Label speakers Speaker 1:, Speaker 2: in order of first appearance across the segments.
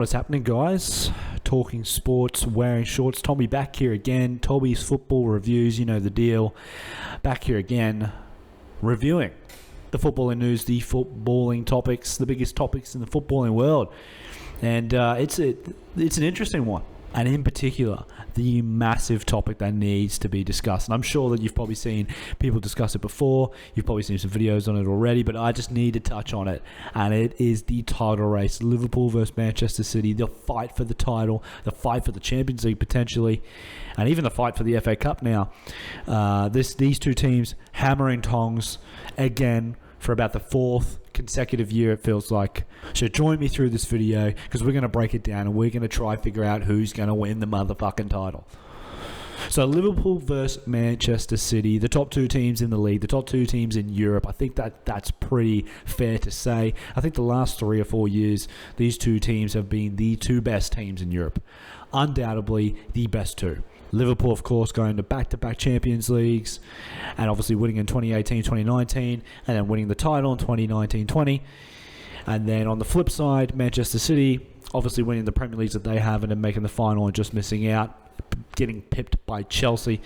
Speaker 1: What's happening, guys? Talking sports, wearing shorts. Tommy back here again. Toby's football reviews, you know the deal. Back here again, reviewing the footballing news, the footballing topics, the biggest topics in the footballing world. And it's an interesting one. And in particular, the massive topic that needs to be discussed. And I'm sure that you've probably seen people discuss it before. You've probably seen some videos on it already, but I just need to touch on it. And it is the title race. Liverpool versus Manchester City. The fight for the title. The fight for the Champions League potentially. And even the fight for the FA Cup now. These two teams hammering tongs again for about the fourth consecutive year, it feels like. So join me through this video because we're going to break it down and we're going to try to figure out who's going to win the motherfucking title. So Liverpool versus Manchester City, the top two teams in the league, the top two teams in Europe. I think that's pretty fair to say. I think the last 3 or 4 years, these two teams have been the two best teams in Europe. Undoubtedly the best two. Liverpool, of course, going to back-to-back Champions Leagues and obviously winning in 2018, 2019 and then winning the title in 2019-20. And then on the flip side, Manchester City obviously winning the Premier Leagues that they have and then making the final and just missing out, getting pipped by Chelsea.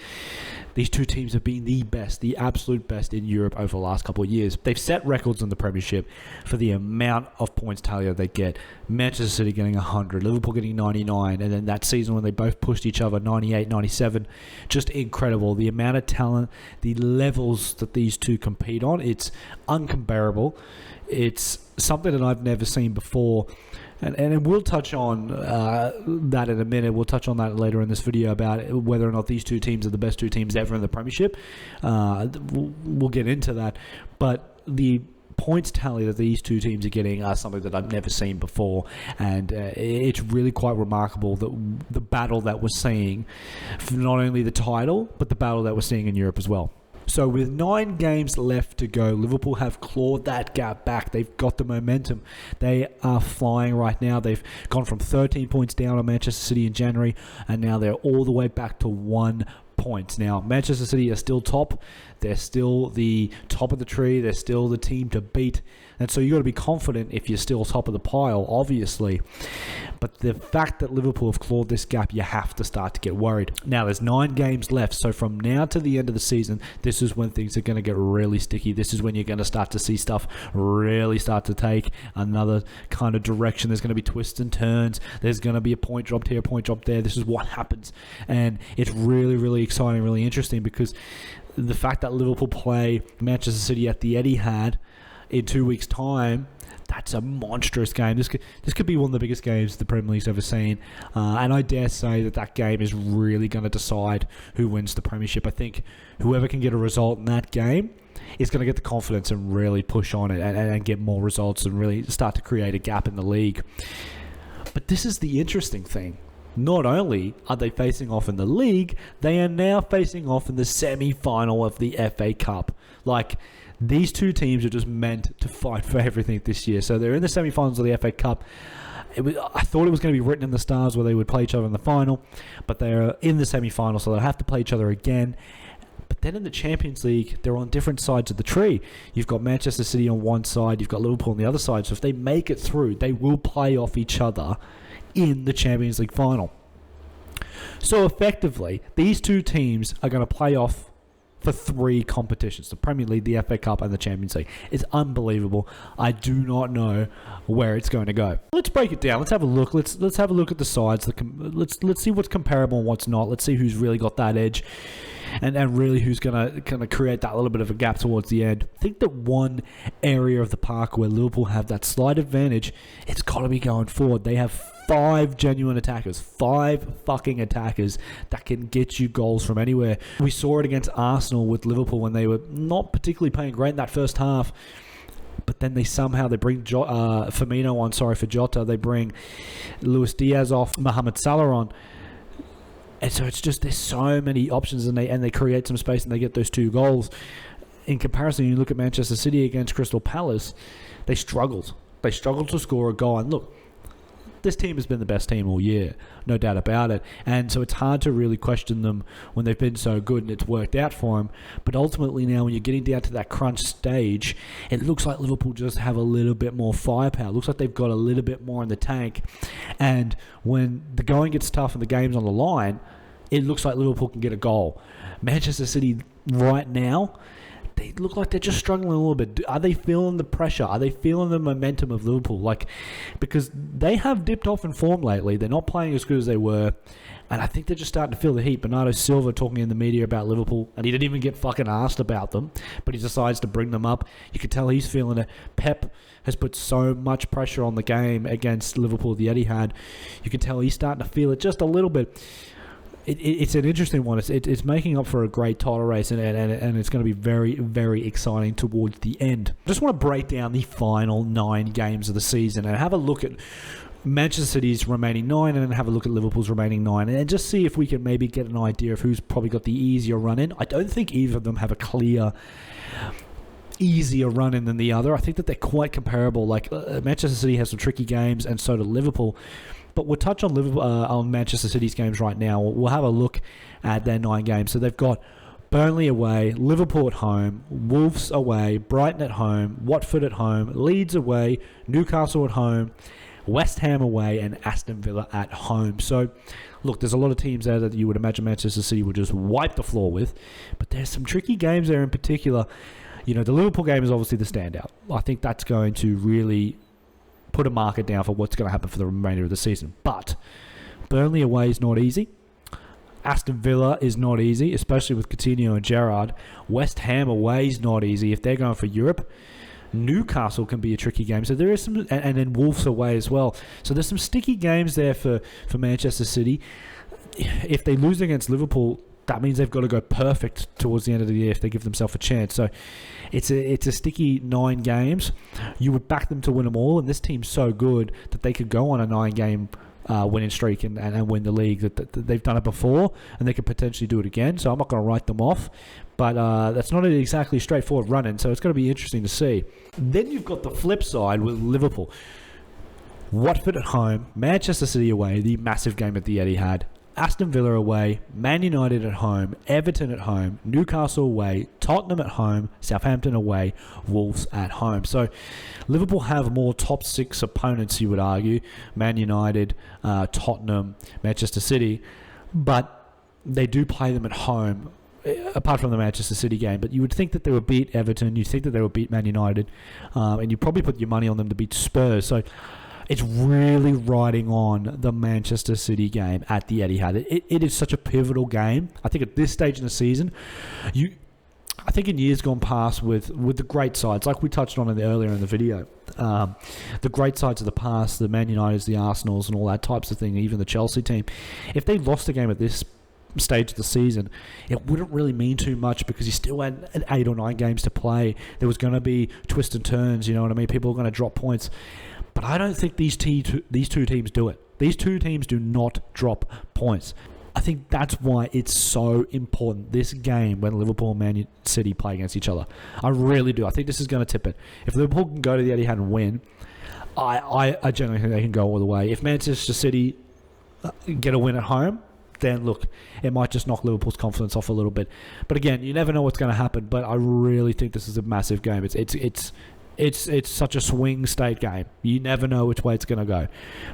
Speaker 1: These two teams have been the best, the absolute best in Europe over the last couple of years. They've set records in the Premiership for the amount of points tally that they get. Manchester City getting 100, Liverpool getting 99, and then that season when they both pushed each other, 98, 97. Just incredible. The amount of talent, the levels that these two compete on, it's uncomparable. It's something that I've never seen before. And we'll touch on that in a minute. We'll touch on that later in this video about whether or not these two teams are the best two teams ever in the Premiership. We'll get into that. But the points tally that these two teams are getting are something that I've never seen before. And it's really quite remarkable that the battle that we're seeing, for not only the title, but the battle that we're seeing in Europe as well. So with 9 games left to go, Liverpool have clawed that gap back. They've got the momentum. They are flying right now. They've gone from 13 points down on Manchester City in January, and now they're all the way back to 1 point. Now, Manchester City are still top. They're still the top of the tree. They're still the team to beat. And so you've got to be confident if you're still top of the pile, obviously. But the fact that Liverpool have clawed this gap, you have to start to get worried. Now, there's 9 games left. So from now to the end of the season, this is when things are going to get really sticky. This is when you're going to start to see stuff really start to take another kind of direction. There's going to be twists and turns. There's going to be a point dropped here, a point dropped there. This is what happens. And it's really, really exciting, really interesting because the fact that Liverpool play Manchester City at the Etihad in 2 weeks' time, that's a monstrous game. This could be one of the biggest games the Premier League's ever seen. And I dare say that game is really going to decide who wins the Premiership. I think whoever can get a result in that game is going to get the confidence and really push on it and get more results and really start to create a gap in the league. But this is the interesting thing. Not only are they facing off in the league, they are now facing off in the semi-final of the FA Cup. Like, these two teams are just meant to fight for everything this year. So they're in the semi-finals of the FA Cup. I thought it was going to be written in the stars where they would play each other in the final, but they're in the semi-final, so they'll have to play each other again. But then in the Champions League, they're on different sides of the tree. You've got Manchester City on one side, you've got Liverpool on the other side. So if they make it through, they will play off each other in the Champions League final. So effectively, these two teams are going to play off for 3 competitions: the Premier League, the FA Cup, and the Champions League. It's unbelievable. I do not know where it's going to go. Let's break it down. Let's have a look. Let's have a look at the sides. Let's see what's comparable and what's not. Let's see who's really got that edge, and really who's gonna create that little bit of a gap towards the end. I think that one area of the park where Liverpool have that slight advantage, it's got to be going forward. They have 5 genuine attackers, 5 fucking attackers that can get you goals from anywhere. We saw it against Arsenal with Liverpool when they were not particularly playing great in that first half, but then they bring Firmino on, for Jota. They bring Luis Diaz off, Mohamed Salah on. And so it's just, there's so many options, and they create some space and they get those 2 goals. In comparison, you look at Manchester City against Crystal Palace, they struggled. They struggled to score a goal. And look, this team has been the best team all year, no doubt about it. And so it's hard to really question them when they've been so good and it's worked out for them. But ultimately now, when you're getting down to that crunch stage, it looks like Liverpool just have a little bit more firepower. It looks like they've got a little bit more in the tank. And when the going gets tough and the game's on the line, it looks like Liverpool can get a goal. Manchester City right now, they look like they're just struggling a little bit. Are they feeling the pressure? Are they feeling the momentum of Liverpool? Because they have dipped off in form lately. They're not playing as good as they were. And I think they're just starting to feel the heat. Bernardo Silva talking in the media about Liverpool, and he didn't even get fucking asked about them, but he decides to bring them up. You can tell he's feeling it. Pep has put so much pressure on the game against Liverpool at the Etihad. You can tell he's starting to feel it just a little bit. It's an interesting one. It's making up for a great title race, and it's going to be very, very exciting towards the end. I just want to break down the final 9 games of the season and have a look at Manchester City's remaining 9 and then have a look at Liverpool's remaining 9 and just see if we can maybe get an idea of who's probably got the easier run in. I don't think either of them have a clear easier run in than the other. I think that they're quite comparable. Manchester City has some tricky games, and so do Liverpool. But we'll touch on on Manchester City's games right now. We'll have a look at their 9 games. So they've got Burnley away, Liverpool at home, Wolves away, Brighton at home, Watford at home, Leeds away, Newcastle at home, West Ham away, and Aston Villa at home. So, look, there's a lot of teams there that you would imagine Manchester City would just wipe the floor with. But there's some tricky games there in particular. The Liverpool game is obviously the standout. I think that's going to really put a marker down for what's going to happen for the remainder of the season. But Burnley away is not easy. Aston Villa is not easy, especially with Coutinho and Gerrard. West Ham away is not easy if they're going for Europe. Newcastle can be a tricky game. So there is some, and then Wolves away as well. So there's some sticky games there for Manchester City. If they lose against Liverpool, that means they've got to go perfect towards the end of the year if they give themselves a chance. So it's a sticky 9 games. You would back them to win them all, and this team's so good that they could go on a 9-game winning streak and win the league. That they've done it before, and they could potentially do it again. So I'm not going to write them off, but that's not an exactly straightforward run-in, so it's going to be interesting to see. Then you've got the flip side with Liverpool. Watford at home, Manchester City away, the massive game at the Etihad. Aston Villa away, Man United at home, Everton at home, Newcastle away, Tottenham at home, Southampton away, Wolves at home. So Liverpool have more top 6 opponents, you would argue. Man United, Tottenham, Manchester City. But they do play them at home, apart from the Manchester City game. But you would think that they would beat Everton, you'd think that they would beat Man United, and you'd probably put your money on them to beat Spurs. So it's really riding on the Manchester City game at the Etihad. It is such a pivotal game. I think at this stage in the season, I think in years gone past with the great sides, like we touched on earlier in the video, the great sides of the past, the Man Uniteds, the Arsenals, and all that types of thing, even the Chelsea team, if they lost a game at this stage of the season, it wouldn't really mean too much because you still had 8 or 9 games to play. There was going to be twists and turns, you know what I mean? People are going to drop points. But I don't think these two teams do it. These two teams do not drop points. I think that's why it's so important, this game, when Liverpool and Man City play against each other. I really do. I think this is going to tip it. If Liverpool can go to the Etihad and win, I generally think they can go all the way. If Manchester City get a win at home, then look, it might just knock Liverpool's confidence off a little bit. But again, you never know what's going to happen. But I really think this is a massive game. It's such a swing state game. You never know which way it's going to go,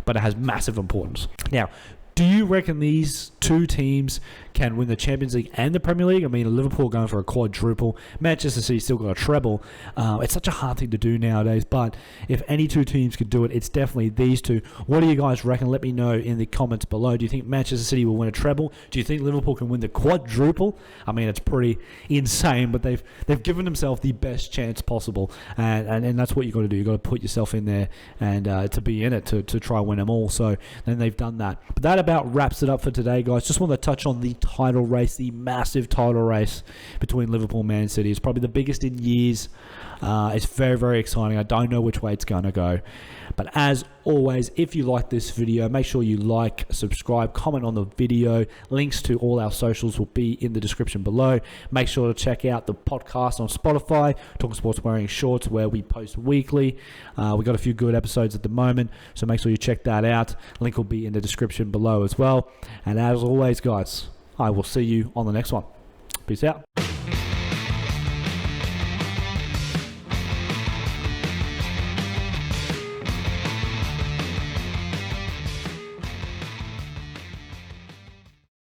Speaker 1: but it has massive importance. Now, do you reckon these two teams can win the Champions League and the Premier League? I mean, Liverpool going for a quadruple. Manchester City still got a treble. It's such a hard thing to do nowadays, but if any two teams could do it, it's definitely these two. What do you guys reckon? Let me know in the comments below. Do you think Manchester City will win a treble? Do you think Liverpool can win the quadruple? I mean, it's pretty insane, but they've given themselves the best chance possible, and that's what you got to do. You got to put yourself in there and to be in it to try and win them all. So then they've done that. But that about wraps it up for today, guys. Just want to touch on the title race, the massive title race between Liverpool and Man City. It's probably the biggest in years. It's very, very exciting. I don't know which way it's going to go. But as always, if you like this video, make sure you like, subscribe, comment on the video. Links to all our socials will be in the description below. Make sure to check out the podcast on Spotify, Talking Sports Wearing Shorts, where we post weekly. We've got a few good episodes at the moment, so make sure you check that out. Link will be in the description below as well. And as always, guys, I will see you on the next one. Peace out.